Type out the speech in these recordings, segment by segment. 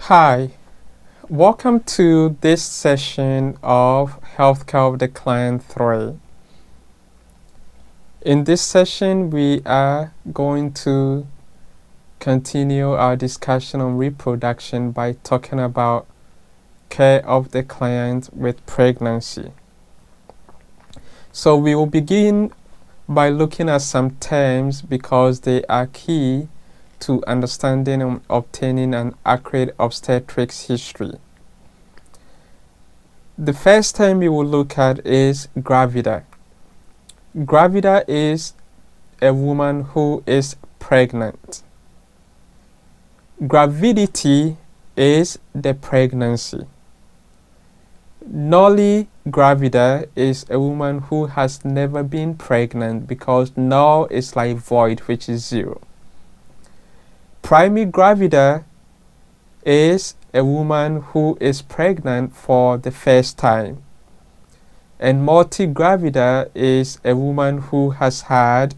Hi, welcome to this session of Healthcare of the Client 3. In this session, we are going to continue our discussion on reproduction by talking about care of the client with pregnancy. So we will begin by looking at some terms because they are key to understanding and obtaining an accurate obstetrics history. The first term we will look at is gravida. Gravida is a woman who is pregnant. Gravidity is the pregnancy. Nulli gravida is a woman who has never been pregnant because null is like void, which is 0. Primi gravida is a woman who is pregnant for the first time. And multigravida is a woman who has had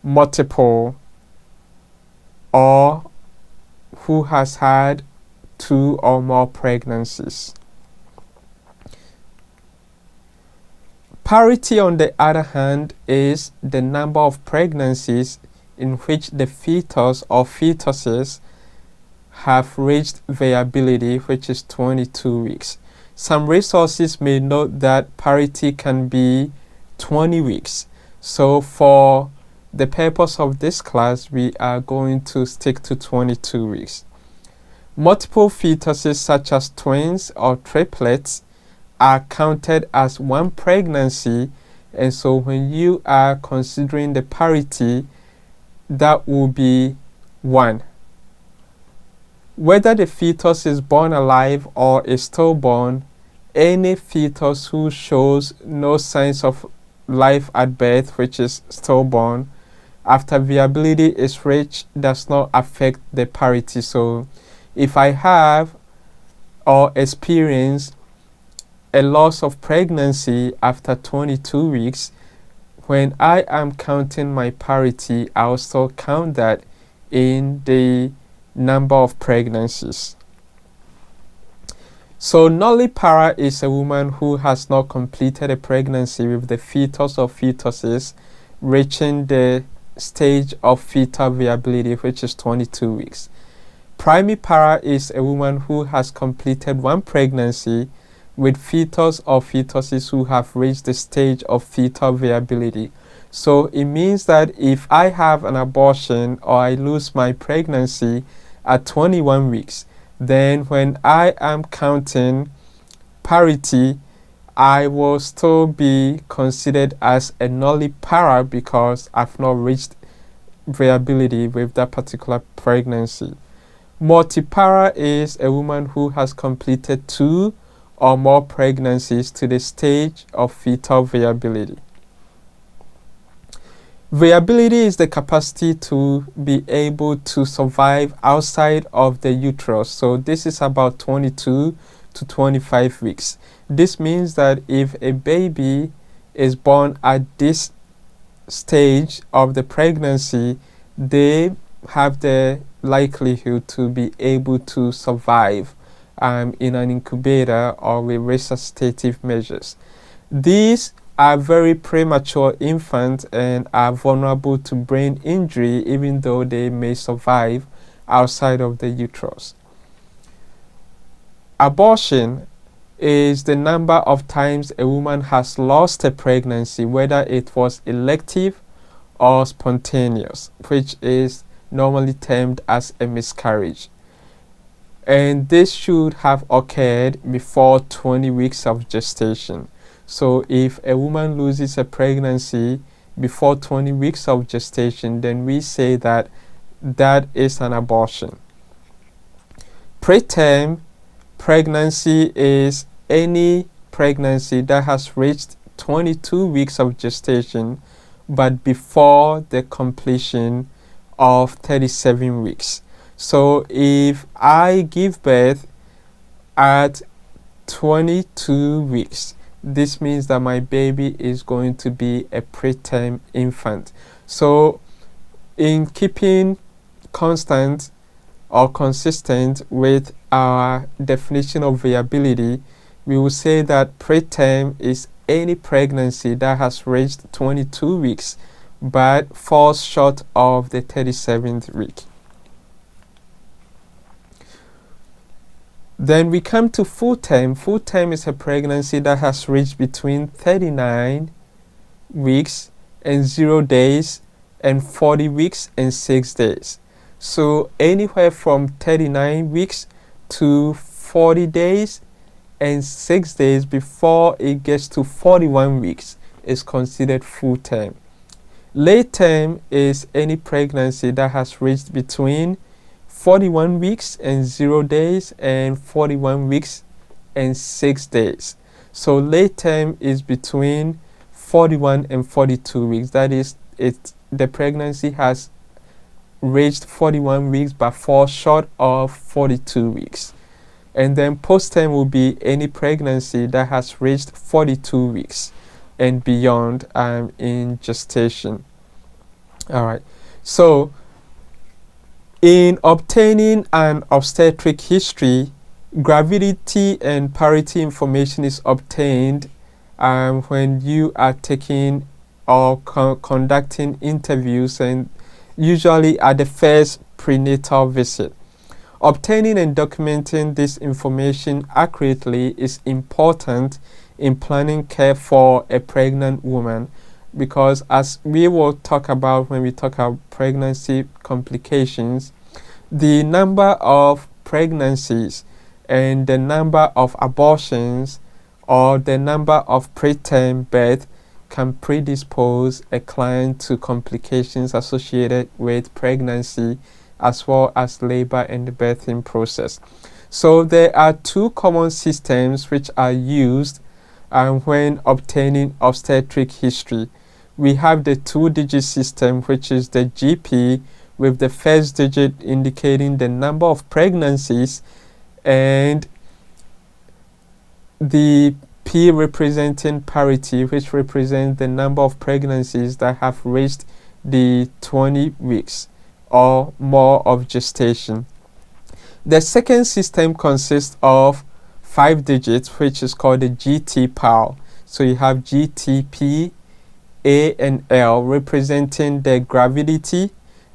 multiple or who has had 2 or more pregnancies. Parity, on the other hand, is the number of pregnancies in which the fetus or fetuses have reached viability, which is 22 weeks. Some resources may note that parity can be 20 weeks. So for the purpose of this class, we are going to stick to 22 weeks. Multiple fetuses such as twins or triplets are counted as one pregnancy, and so when you are considering the parity, that will be 1. Whether the fetus is born alive or is stillborn, any fetus who shows no signs of life at birth, which is stillborn, after viability is reached, does not affect the parity. So if I have or experience a loss of pregnancy after 22 weeks, when I am counting my parity, I'll still count that in the number of pregnancies. So nullipara is a woman who has not completed a pregnancy with the fetus or fetuses reaching the stage of fetal viability, which is 22 weeks. Primipara is a woman who has completed 1 pregnancy with fetus or fetuses who have reached the stage of fetal viability. So it means that if I have an abortion or I lose my pregnancy at 21 weeks, then when I am counting parity, I will still be considered as a nullipara because I've not reached viability with that particular pregnancy. Multipara is a woman who has completed 2 or more pregnancies to the stage of fetal viability. Viability is the capacity to be able to survive outside of the uterus. So this is about 22 to 25 weeks. This means that if a baby is born at this stage of the pregnancy, they have the likelihood to be able to survive in an incubator or with resuscitative measures. These are very premature infants and are vulnerable to brain injury even though they may survive outside of the uterus. Abortion is the number of times a woman has lost a pregnancy, whether it was elective or spontaneous, which is normally termed as a miscarriage. And this should have occurred before 20 weeks of gestation. So if a woman loses a pregnancy before 20 weeks of gestation, then we say that that is an abortion. Preterm pregnancy is any pregnancy that has reached 22 weeks of gestation but before the completion of 37 weeks. So if I give birth at 22 weeks, this means that my baby is going to be a preterm infant. So in keeping constant or consistent with our definition of viability, we will say that preterm is any pregnancy that has reached 22 weeks but falls short of the 37th week. Then we come to full term. Full term is a pregnancy that has reached between 39 weeks and 0 days and 40 weeks and 6 days. So anywhere from 39 weeks to 40 days and 6 days before it gets to 41 weeks is considered full term. Late term is any pregnancy that has reached between 41 weeks and 0 days and 41 weeks and 6 days. So late term is between 41 and 42 weeks. That is, the pregnancy has reached 41 weeks but falls short of 42 weeks. And then post-term will be any pregnancy that has reached 42 weeks and beyond in gestation. All right. So in obtaining an obstetric history, gravidity and parity information is obtained when you are taking or conducting interviews, and usually at the first prenatal visit. Obtaining and documenting this information accurately is important in planning care for a pregnant woman, because as we will talk about when we talk about pregnancy complications, the number of pregnancies and the number of abortions or the number of preterm birth can predispose a client to complications associated with pregnancy as well as labor and the birthing process. So there are two common systems which are used when obtaining obstetric history. We have the 2-digit system, which is the GP, with the first digit indicating the number of pregnancies and the P representing parity, which represents the number of pregnancies that have reached the 20 weeks or more of gestation. The second system consists of 5 digits, which is called the GT-PAL. So you have GTP, A and L representing the gravidity,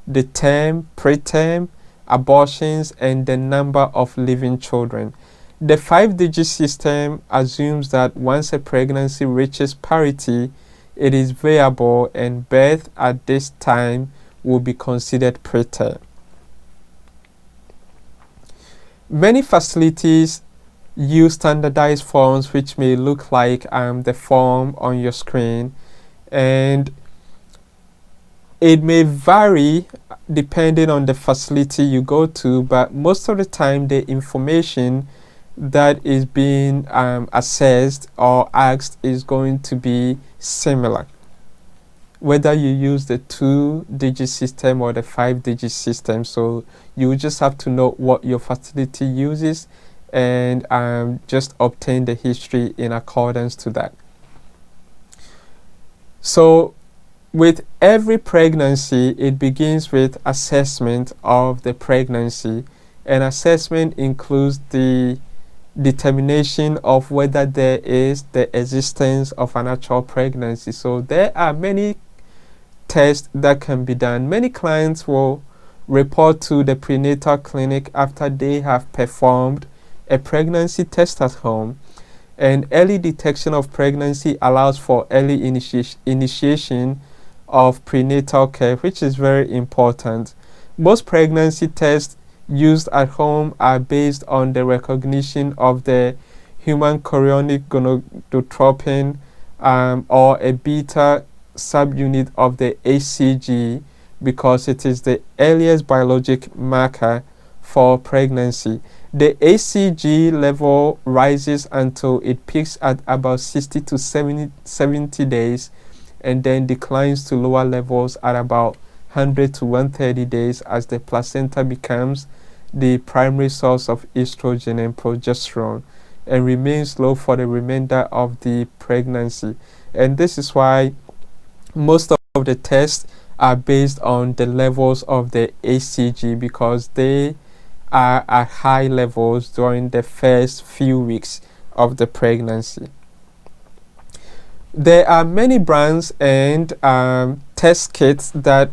the term, preterm, abortions, and the number of living children. The 5-digit system assumes that once a pregnancy reaches parity, it is viable and birth at this time will be considered preterm. Many facilities use standardized forms which may look like the form on your screen, and it may vary depending on the facility you go to, but most of the time the information that is being assessed or asked is going to be similar, whether you use the 2-digit system or the 5-digit system. So you just have to know what your facility uses and just obtain the history in accordance to that. So with every pregnancy, it begins with assessment of the pregnancy, and assessment includes the determination of whether there is the existence of an actual pregnancy. So there are many tests that can be done. Many clients will report to the prenatal clinic after they have performed a pregnancy test at home, and early detection of pregnancy allows for early initiation of prenatal care, which is very important. Most pregnancy tests used at home are based on the recognition of the human chorionic gonadotropin or a beta subunit of the HCG, because it is the earliest biologic marker for pregnancy. The HCG level rises until it peaks at about 60 to 70 days and then declines to lower levels at about 100 to 130 days as the placenta becomes the primary source of estrogen and progesterone and remains low for the remainder of the pregnancy. And this is why most of the tests are based on the levels of the HCG, because they are at high levels during the first few weeks of the pregnancy. There are many brands and test kits that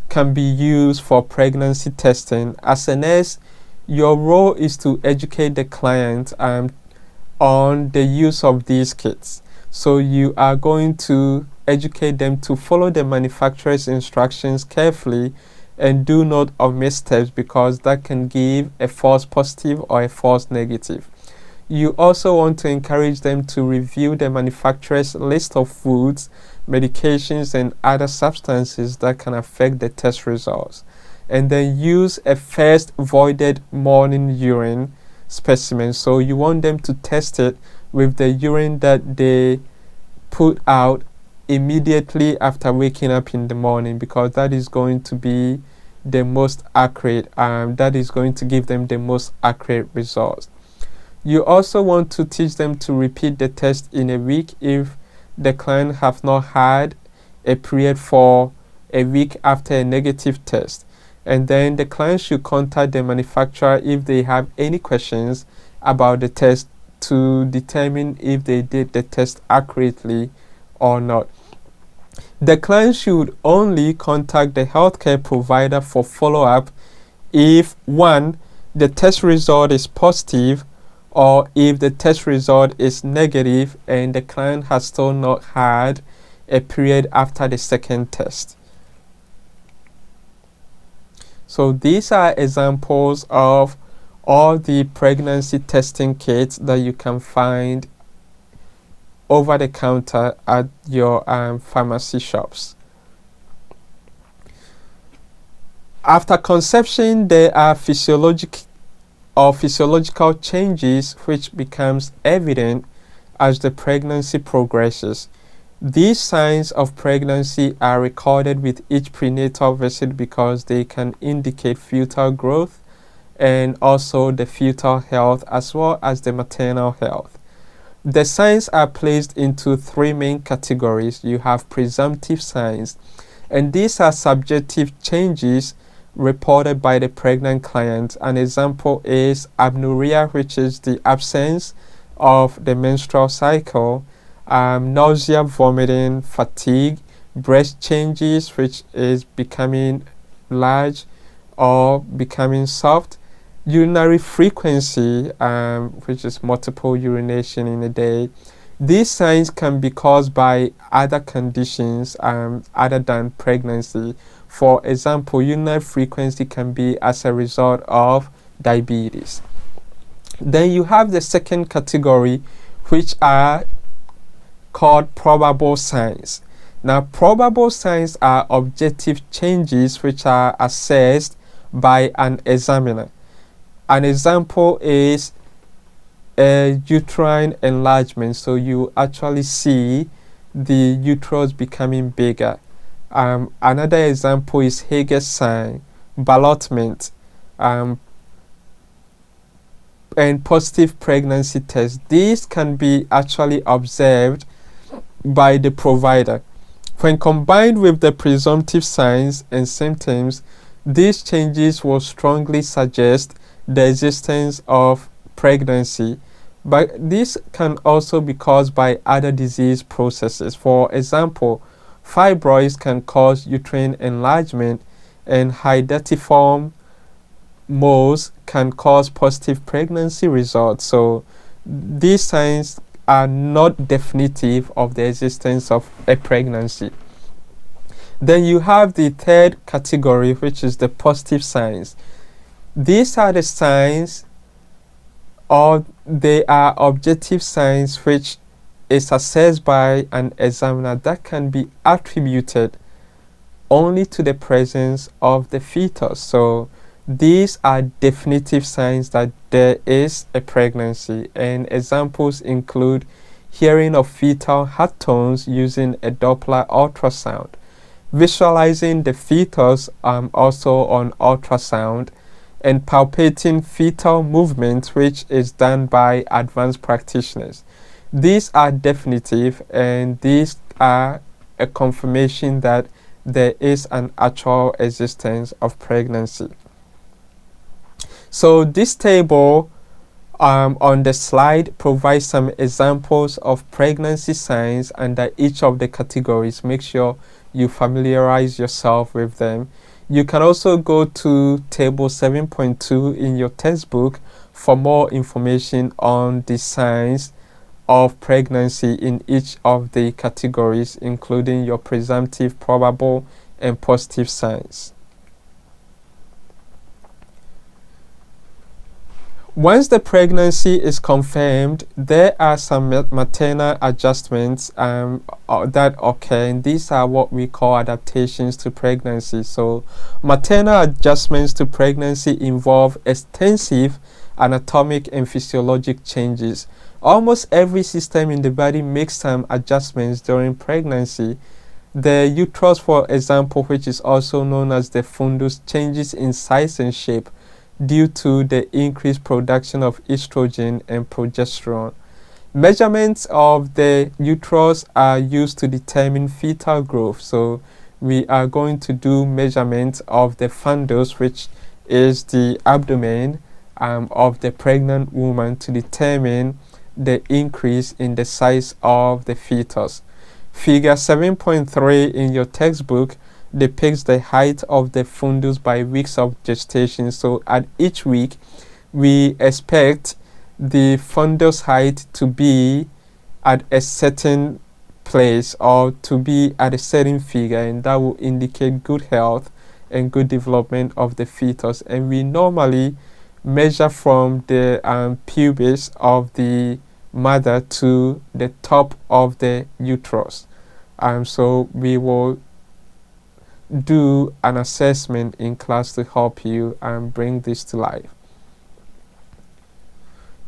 can be used for pregnancy testing. As a nurse, your role is to educate the client on the use of these kits. So you are going to educate them to follow the manufacturer's instructions carefully and do not omit steps, because that can give a false positive or a false negative. You also want to encourage them to review the manufacturer's list of foods, medications, and other substances that can affect the test results, and then use a first voided morning urine specimen. So you want them to test it with the urine that they put out immediately after waking up in the morning, because that is going to be the most accurate, that is going to give them the most accurate results. You also want to teach them to repeat the test in a week if the client have not had a period for a week after a negative test. And then the client should contact the manufacturer if they have any questions about the test to determine if they did the test accurately or not. The client should only contact the healthcare provider for follow-up if 1. the test result is positive, or if the test result is negative and the client has still not had a period after the second test. So these are examples of all the pregnancy testing kits that you can find over the counter at your pharmacy shops. After conception, there are physiological changes which becomes evident as the pregnancy progresses. These signs of pregnancy are recorded with each prenatal visit because they can indicate fetal growth and also the fetal health as well as the maternal health. The signs are placed into 3 main categories. You have presumptive signs, and these are subjective changes reported by the pregnant client. An example is amenorrhea, which is the absence of the menstrual cycle, nausea, vomiting, fatigue, breast changes, which is becoming large or becoming soft, urinary frequency, which is multiple urination in a day. These signs can be caused by other conditions other than pregnancy. For example, urinary frequency can be as a result of diabetes. Then you have the second category, which are called probable signs. Now, probable signs are objective changes which are assessed by an examiner. An example is a uterine enlargement. So you actually see the uterus becoming bigger. Another example is Hager's sign, ballotment, and positive pregnancy test. These can be actually observed by the provider. When combined with the presumptive signs and symptoms, these changes will strongly suggest the existence of pregnancy, but this can also be caused by other disease processes. For example, fibroids can cause uterine enlargement, and hydatiform moles can cause positive pregnancy results. So these signs are not definitive of the existence of a pregnancy. Then you have the third category, which is the positive signs. These are the signs, or they are objective signs which is assessed by an examiner that can be attributed only to the presence of the fetus. So these are definitive signs that there is a pregnancy, and examples include hearing of fetal heart tones using a Doppler ultrasound, visualizing the fetus also on ultrasound, and palpating fetal movement, which is done by advanced practitioners. These are definitive, and these are a confirmation that there is an actual existence of pregnancy. So this table on the slide provides some examples of pregnancy signs under each of the categories. Make sure you familiarize yourself with them. You can also go to table 7.2 in your textbook for more information on the signs of pregnancy in each of the categories, including your presumptive, probable, and positive signs. Once the pregnancy is confirmed, there are some maternal adjustments that occur, and these are what we call adaptations to pregnancy. So maternal adjustments to pregnancy involve extensive anatomic and physiologic changes. Almost every system in the body makes some adjustments during pregnancy. The uterus, for example, which is also known as the fundus, changes in size and shape due to the increased production of estrogen and progesterone. Measurements of the uterus are used to determine fetal growth. So we are going to do measurements of the fundus, which is the abdomen of the pregnant woman, to determine the increase in the size of the fetus. Figure 7.3 in your textbook depicts the height of the fundus by weeks of gestation. So at each week, we expect the fundus height to be at a certain place or to be at a certain figure, and that will indicate good health and good development of the fetus. And we normally measure from the pubis of the mother to the top of the uterus. So we will do an assessment in class to help you and bring this to life.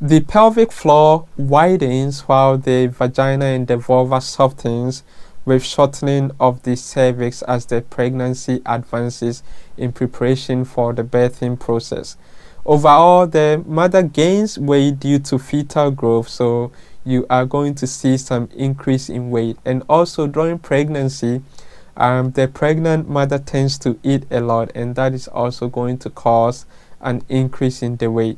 The pelvic floor widens while the vagina and the vulva softens, with shortening of the cervix as the pregnancy advances in preparation for the birthing process. Overall, the mother gains weight due to fetal growth, so you are going to see some increase in weight. And also during pregnancy, the pregnant mother tends to eat a lot, and that is also going to cause an increase in the weight.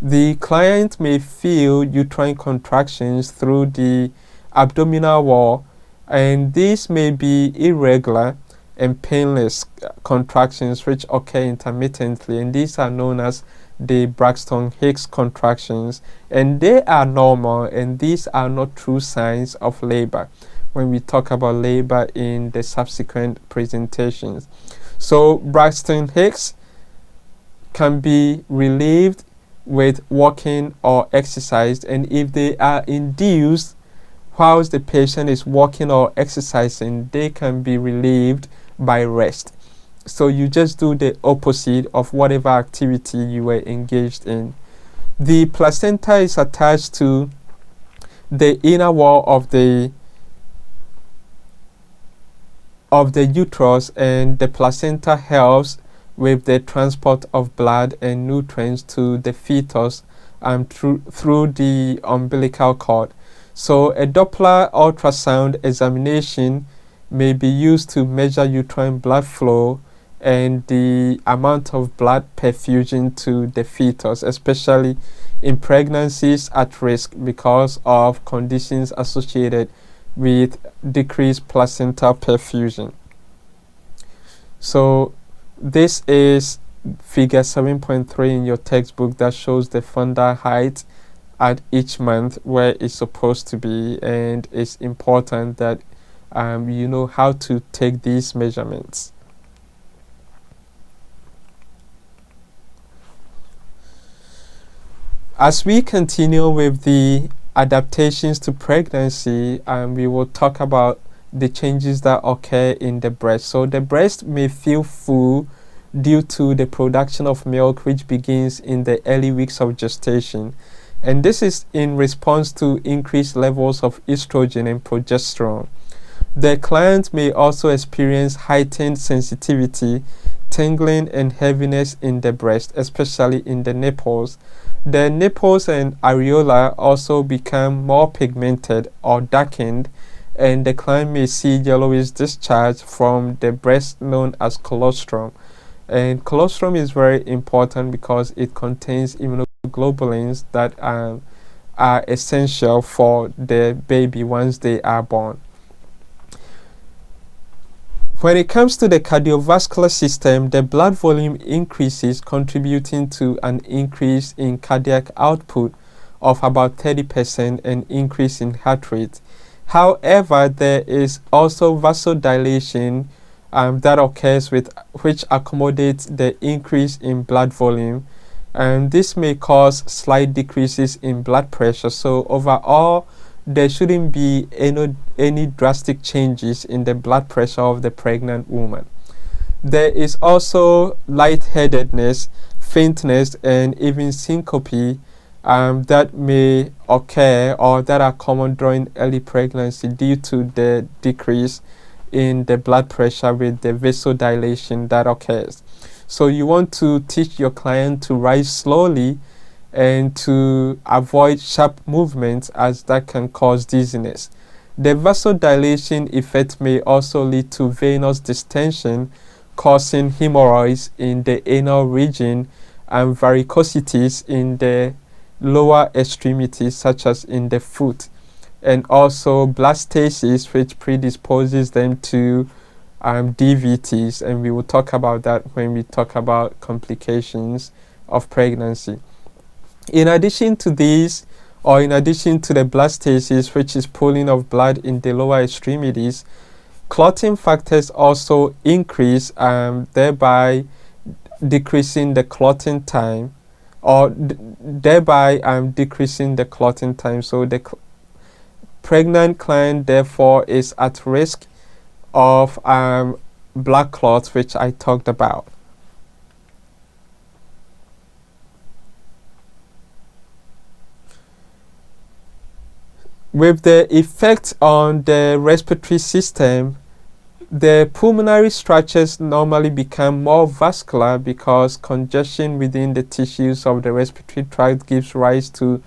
The client may feel uterine contractions through the abdominal wall, and these may be irregular and painless contractions which occur intermittently, and these are known as the Braxton-Hicks contractions, and they are normal, and these are not true signs of labor when we talk about labor in the subsequent presentations. So Braxton-Hicks can be relieved with walking or exercise, and if they are induced whilst the patient is walking or exercising, they can be relieved by rest. So you just do the opposite of whatever activity you were engaged in. The placenta is attached to the inner wall of the uterus, and the placenta helps with the transport of blood and nutrients to the fetus through the umbilical cord. So a Doppler ultrasound examination may be used to measure uterine blood flow and the amount of blood perfusion to the fetus, especially in pregnancies at risk because of conditions associated with decreased placental perfusion. So this is figure 7.3 in your textbook that shows the fundal height at each month where it's supposed to be, and it's important that you know how to take these measurements. As we continue with the adaptations to pregnancy, we will talk about the changes that occur in the breast. So the breast may feel full due to the production of milk, which begins in the early weeks of gestation. And this is in response to increased levels of estrogen and progesterone. The client may also experience heightened sensitivity, tingling, and heaviness in the breast, especially in the nipples. The nipples and areola also become more pigmented or darkened, and the client may see yellowish discharge from the breast known as colostrum. And colostrum is very important because it contains immunoglobulins that are essential for the baby once they are born. When it comes to the cardiovascular system, the blood volume increases, contributing to an increase in cardiac output of about 30% and increase in heart rate. However, there is also vasodilation that occurs which accommodates the increase in blood volume, and this may cause slight decreases in blood pressure. So overall, there shouldn't be any drastic changes in the blood pressure of the pregnant woman. There is also lightheadedness, faintness, and even syncope that may occur or that are common during early pregnancy due to the decrease in the blood pressure with the vasodilation that occurs. So you want to teach your client to rise slowly and to avoid sharp movements, as that can cause dizziness. The vasodilation effect may also lead to venous distension, causing hemorrhoids in the anal region and varicosities in the lower extremities, such as in the foot, and also blastasis, which predisposes them to DVTs, and we will talk about that when we talk about complications of pregnancy. In addition to these, or in addition to the blastasis, which is pooling of blood in the lower extremities, clotting factors also increase, thereby decreasing the clotting time, or thereby decreasing the clotting time. So the pregnant client therefore is at risk of blood clots, which I talked about. With the effect on the respiratory system, the pulmonary structures normally become more vascular because congestion within the tissues of the respiratory tract gives rise to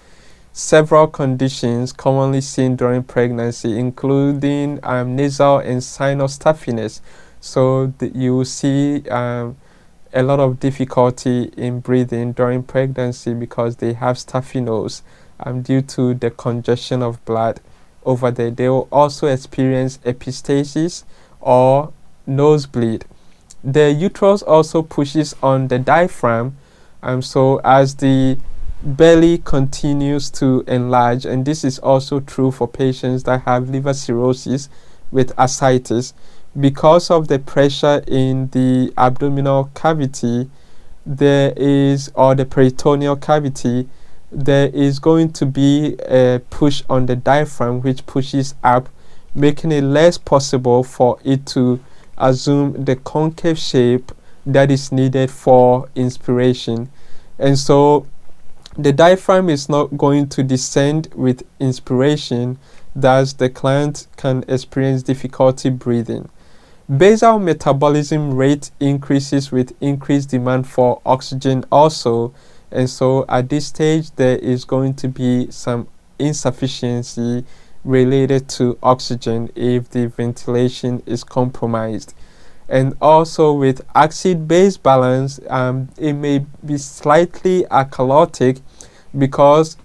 several conditions commonly seen during pregnancy, including nasal and sinus stuffiness. So you will see a lot of difficulty in breathing during pregnancy because they have stuffy nose due to the congestion of blood over there. They will also experience epistaxis or nosebleed. The uterus also pushes on the diaphragm, so as the belly continues to enlarge, and this is also true for patients that have liver cirrhosis with ascites. Because of the pressure in the abdominal cavity, or the peritoneal cavity, there is going to be a push on the diaphragm, which pushes up, making it less possible for it to assume the concave shape that is needed for inspiration. And so the diaphragm is not going to descend with inspiration, thus the client can experience difficulty breathing. Basal metabolism rate increases with increased demand for oxygen also, and so at this stage there is going to be some insufficiency related to oxygen if the ventilation is compromised. And also with acid-base balance, it may be slightly alkalotic because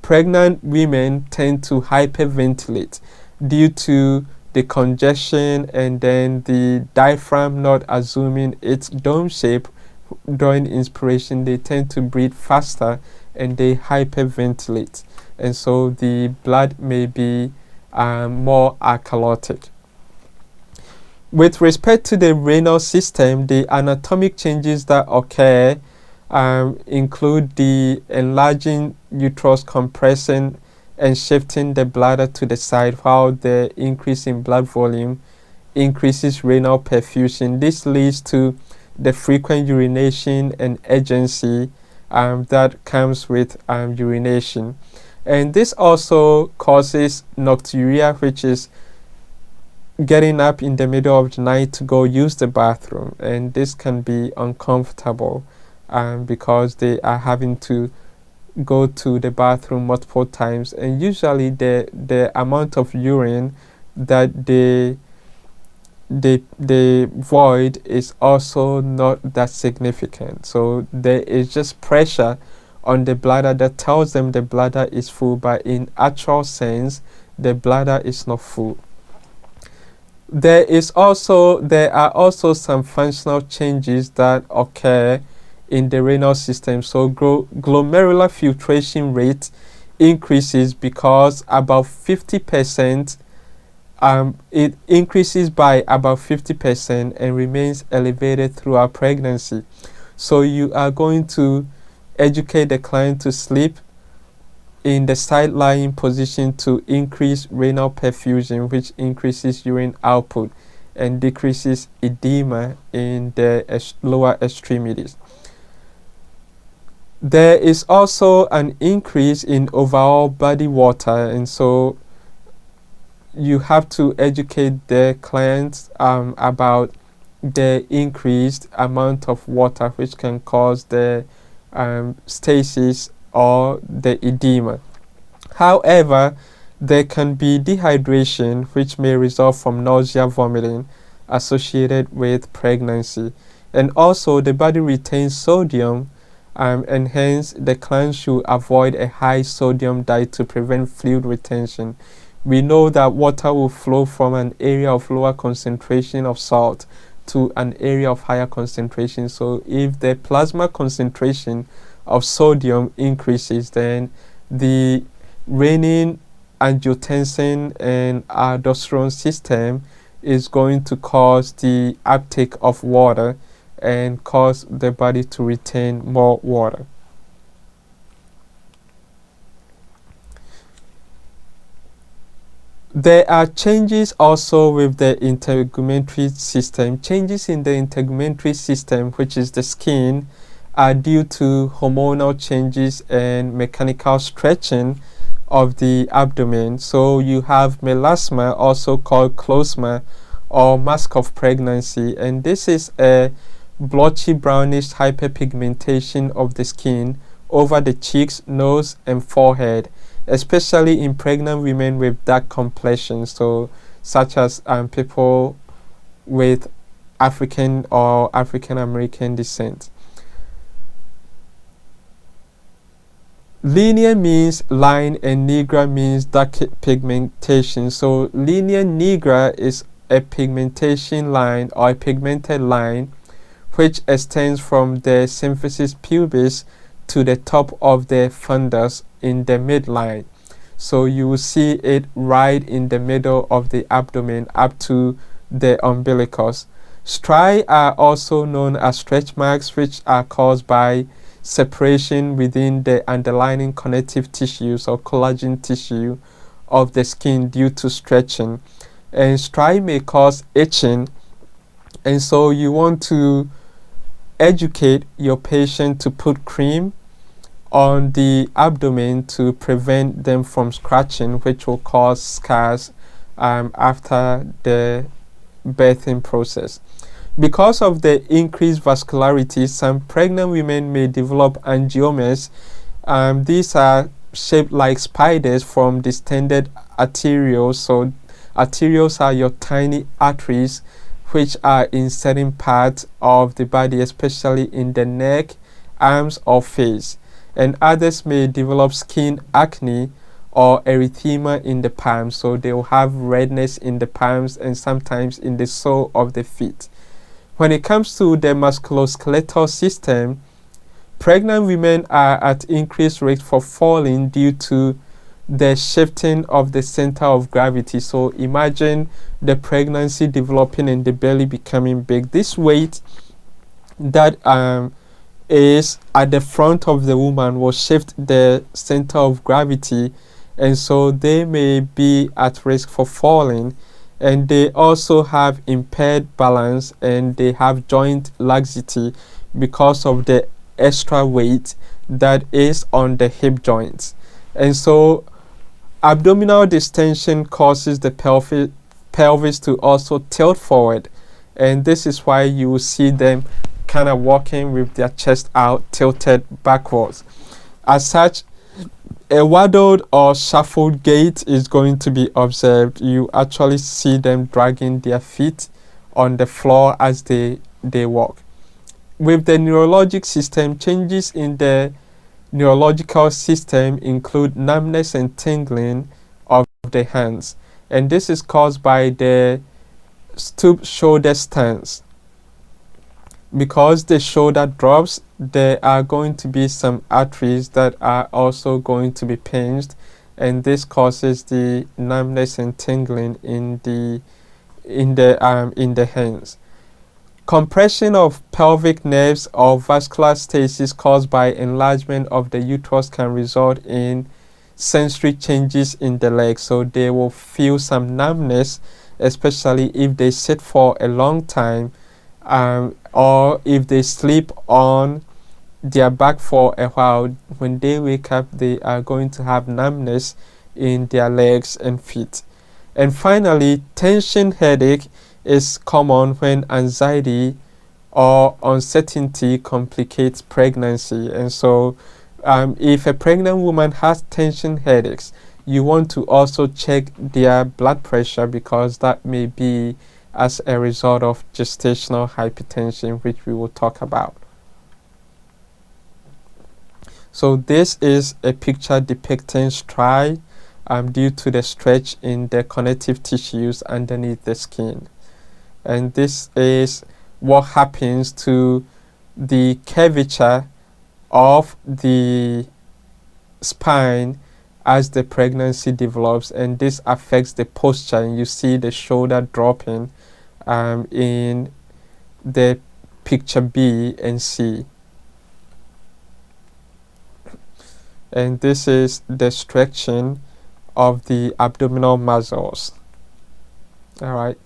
pregnant women tend to hyperventilate due to the congestion and then the diaphragm not assuming its dome shape during inspiration. They tend to breathe faster and they hyperventilate, and so the blood may be more alkalotic. With respect to the renal system, the anatomic changes that occur include the enlarging uterus compressing and shifting the bladder to the side, while the increase in blood volume increases renal perfusion. This leads to the frequent urination and urgency that comes with urination. And this also causes nocturia, which is getting up in the middle of the night to go use the bathroom, and this can be uncomfortable because they are having to go to the bathroom multiple times, and usually the amount of urine that the void is also not that significant. So there is just pressure on the bladder that tells them the bladder is full, but in actual sense the bladder is not full. There are also some functional changes that occur in the renal system. So glomerular filtration rate increases because about 50%, it increases by about 50% and remains elevated throughout pregnancy. So you are going to educate the client to sleep in the side-lying position to increase renal perfusion, which increases urine output and decreases edema in the lower extremities. There is also an increase in overall body water, and so you have to educate the clients about the increased amount of water which can cause the stasis or the edema. However, there can be dehydration which may result from nausea, vomiting associated with pregnancy. And also the body retains sodium, and hence the client should avoid a high sodium diet to prevent fluid retention. We know that water will flow from an area of lower concentration of salt to an area of higher concentration. So if the plasma concentration of sodium increases, then the renin, angiotensin and aldosterone system is going to cause the uptake of water and cause the body to retain more water. There are changes also with the integumentary system. Changes in the integumentary system, which is the skin, are due to hormonal changes and mechanical stretching of the abdomen. So you have melasma, also called closma or mask of pregnancy, and this is a blotchy brownish hyperpigmentation of the skin over the cheeks, nose and forehead, especially in pregnant women with dark complexion, so such as people with African or African American descent. Linear means line and nigra means dark pigmentation. So linear nigra is a pigmentation line or a pigmented line which extends from the symphysis pubis to the top of the fundus in the midline. So you will see it right in the middle of the abdomen up to the umbilicus. Striae are also known as stretch marks, which are caused by separation within the underlying connective tissues or collagen tissue of the skin due to stretching. And striae may cause itching, and so you want to educate your patient to put cream on the abdomen to prevent them from scratching, which will cause scars after the birthing process. Because of the increased vascularity, some pregnant women may develop angiomas. These are shaped like spiders from distended arterioles. So arterioles are your tiny arteries which are in certain parts of the body, especially in the neck, arms or face. And others may develop skin acne or erythema in the palms, so they will have redness in the palms and sometimes in the sole of the feet. When it comes to the musculoskeletal system, pregnant women are at increased rate for falling due to the shifting of the center of gravity. So imagine the pregnancy developing and the belly becoming big. This weight that is at the front of the woman will shift the center of gravity, and so they may be at risk for falling. And they also have impaired balance and they have joint laxity because of the extra weight that is on the hip joints. And so abdominal distension causes the pelvis to also tilt forward, and this is why you will see them kind of walking with their chest out, tilted backwards. As such, a waddled or shuffled gait is going to be observed. You actually see them dragging their feet on the floor as they walk. With the neurologic system, changes in the neurological system include numbness and tingling of the hands, and this is caused by the stoop shoulder stance. Because the shoulder drops, there are going to be some arteries that are also going to be pinched, and this causes the numbness and tingling in the hands. Compression of pelvic nerves or vascular stasis caused by enlargement of the uterus can result in sensory changes in the legs, so they will feel some numbness, especially if they sit for a long time, or if they sleep on their back for a while. When they wake up, they are going to have numbness in their legs and feet. And finally, tension headache is common when anxiety or uncertainty complicates pregnancy. And so if a pregnant woman has tension headaches, you want to also check their blood pressure, because that may be as a result of gestational hypertension, which we will talk about. So this is a picture depicting stride due to the stretch in the connective tissues underneath the skin. And this is what happens to the curvature of the spine as the pregnancy develops, and this affects the posture, and you see the shoulder dropping in the picture B and C. And this is the stretching of the abdominal muscles. All right.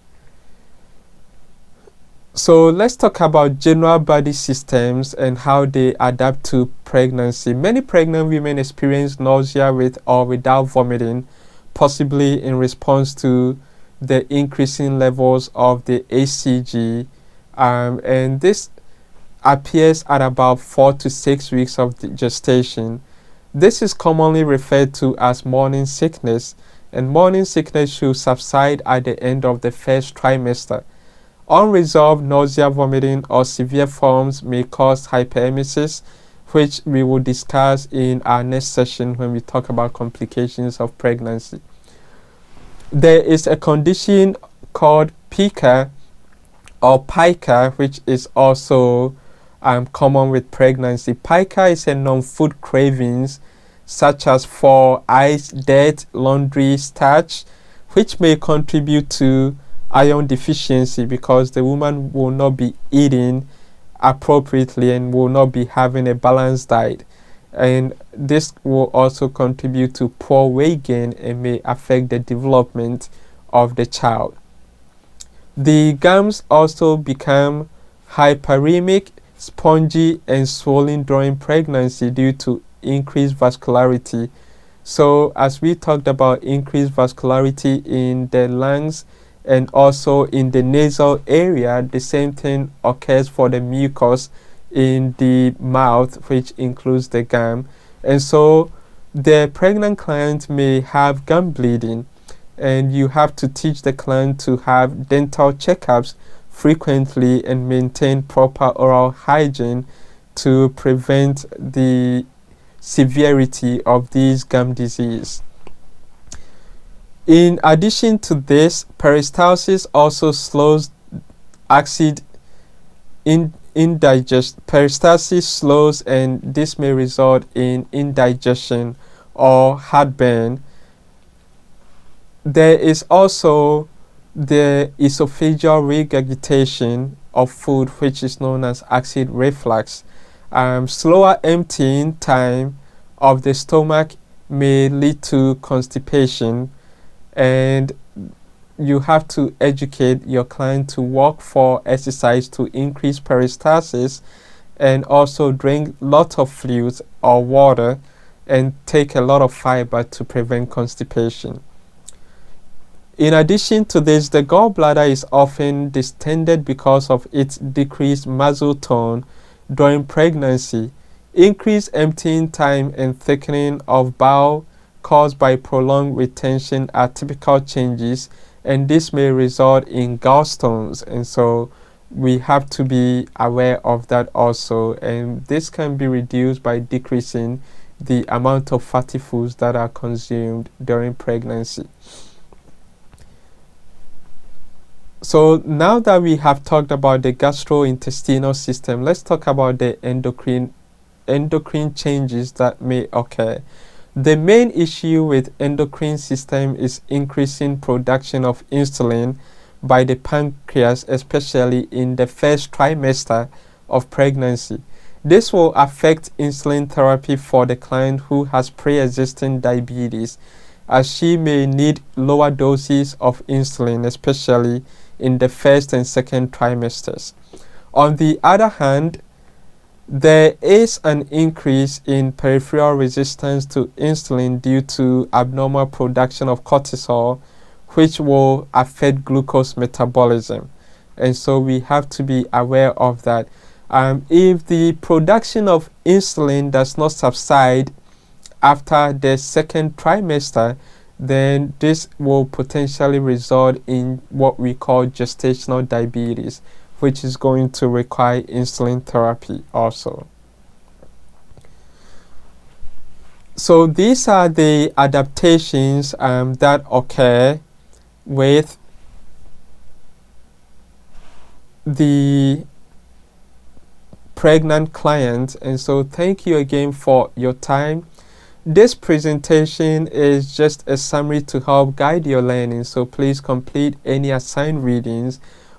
So let's talk about general body systems and how they adapt to pregnancy. Many pregnant women experience nausea with or without vomiting, possibly in response to the increasing levels of the HCG, and this appears at about 4 to 6 weeks of the gestation. This is commonly referred to as morning sickness, and morning sickness should subside at the end of the first trimester. Unresolved nausea, vomiting, or severe forms may cause hyperemesis, which we will discuss in our next session when we talk about complications of pregnancy. There is a condition called pica or pica, which is also common with pregnancy. Pica is a non-food cravings such as for ice, dirt, laundry, starch, which may contribute to iron deficiency, because the woman will not be eating appropriately and will not be having a balanced diet, and this will also contribute to poor weight gain and may affect the development of the child. The gums also become hyperemic, spongy, and swollen during pregnancy due to increased vascularity. So as we talked about increased vascularity in the lungs and also in the nasal area, the same thing occurs for the mucus in the mouth, which includes the gum. And so the pregnant client may have gum bleeding, and you have to teach the client to have dental checkups frequently and maintain proper oral hygiene to prevent the severity of these gum disease. In addition to this, peristalsis also slows acid indigestion. Peristalsis slows, and this may result in indigestion or heartburn. There is also the esophageal regurgitation of food, which is known as acid reflux. Slower emptying time of the stomach may lead to constipation, and you have to educate your client to walk for exercise to increase peristalsis, and also drink lots of fluids or water and take a lot of fiber to prevent constipation. In addition to this, the gallbladder is often distended because of its decreased muscle tone during pregnancy. Increased emptying time and thickening of bowel caused by prolonged retention are typical changes, and this may result in gallstones, and so we have to be aware of that also. And this can be reduced by decreasing the amount of fatty foods that are consumed during pregnancy. So now that we have talked about the gastrointestinal system, let's talk about the endocrine changes that may occur. The main issue with endocrine system is increasing production of insulin by the pancreas, especially in the first trimester of pregnancy. This will affect insulin therapy for the client who has pre-existing diabetes, as she may need lower doses of insulin, especially in the first and second trimesters. On the other hand, there is an increase in peripheral resistance to insulin due to abnormal production of cortisol, which will affect glucose metabolism. And so we have to be aware of that. If the production of insulin does not subside after the second trimester, then this will potentially result in what we call gestational diabetes, which is going to require insulin therapy also. So these are the adaptations that occur with the pregnant client. And so thank you again for your time. This presentation is just a summary to help guide your learning, so please complete any assigned readings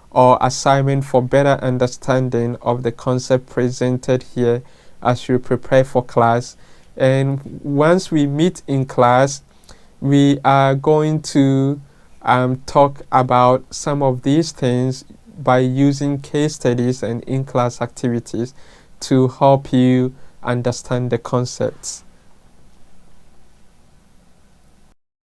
or assignment for better understanding of the concept presented here as you prepare for class. And once we meet in class, we are going to talk about some of these things by using case studies and in-class activities to help you understand the concepts.